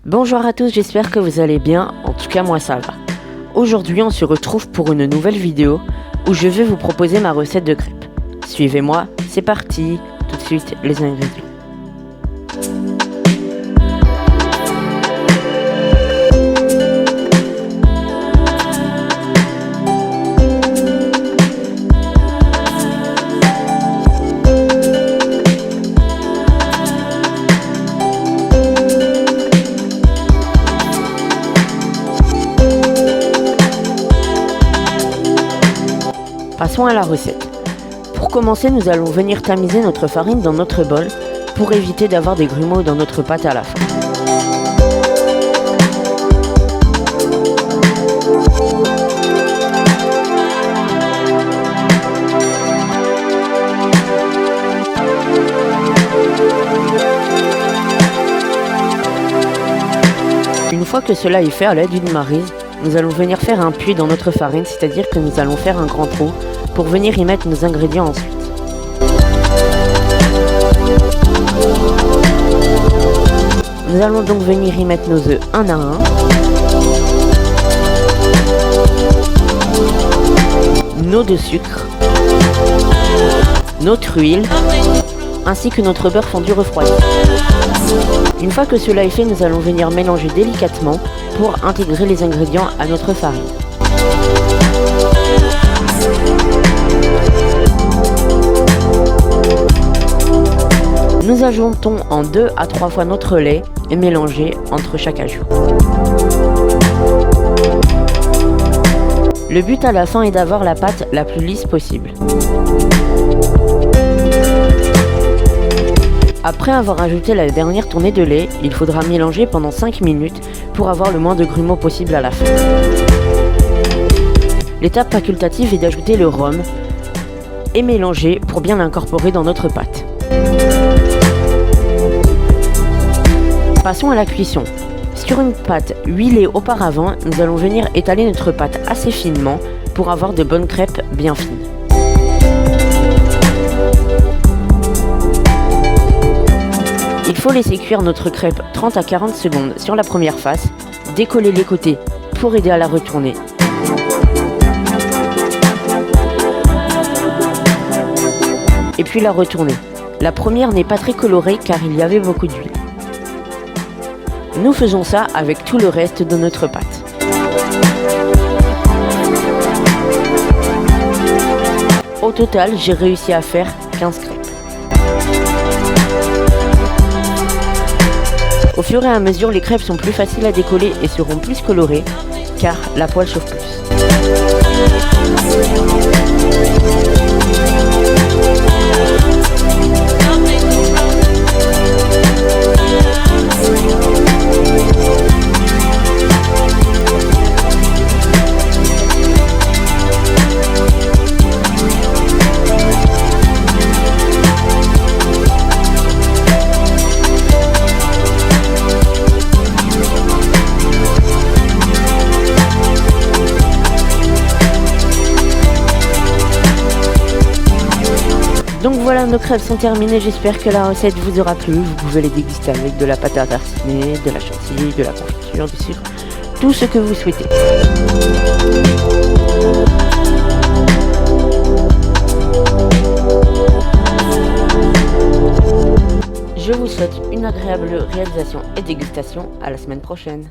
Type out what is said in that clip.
Bonjour à tous, j'espère que vous allez bien, en tout cas moi ça va. Aujourd'hui on se retrouve pour une nouvelle vidéo où je vais vous proposer ma recette de crêpes. Suivez-moi, c'est parti, tout de suite les ingrédients. Passons à la recette. Pour commencer, nous allons venir tamiser notre farine dans notre bol pour éviter d'avoir des grumeaux dans notre pâte à la fin. Une fois que cela est fait à l'aide d'une maryse, nous allons venir faire un puits dans notre farine, c'est-à-dire que nous allons faire un grand trou pour venir y mettre nos ingrédients ensuite. Nous allons donc venir y mettre nos œufs un à un, nos œufs de sucre, notre huile, ainsi que notre beurre fondu refroidi. Une fois que cela est fait, nous allons venir mélanger délicatement pour intégrer les ingrédients à notre farine. Nous ajoutons en 2 à 3 fois notre lait et mélanger entre chaque ajout. Le but à la fin est d'avoir la pâte la plus lisse possible. Après avoir ajouté la dernière tournée de lait, il faudra mélanger pendant 5 minutes pour avoir le moins de grumeaux possible à la fin. L'étape facultative est d'ajouter le rhum et mélanger pour bien l'incorporer dans notre pâte. Passons à la cuisson. Sur une pâte huilée auparavant, nous allons venir étaler notre pâte assez finement pour avoir de bonnes crêpes bien fines. Il faut laisser cuire notre crêpe 30 à 40 secondes sur la première face, décoller les côtés pour aider à la retourner. Et puis la retourner. La première n'est pas très colorée car il y avait beaucoup d'huile. Nous faisons ça avec tout le reste de notre pâte. Au total, j'ai réussi à faire 15 crêpes. Au fur et à mesure, les crêpes sont plus faciles à décoller et seront plus colorées car la poêle chauffe plus. Donc voilà, nos crêpes sont terminées, j'espère que la recette vous aura plu. Vous pouvez les déguster avec de la pâte à tartiner, de la chantilly, de la confiture, du sucre, tout ce que vous souhaitez. Je vous souhaite une agréable réalisation et dégustation. À la semaine prochaine.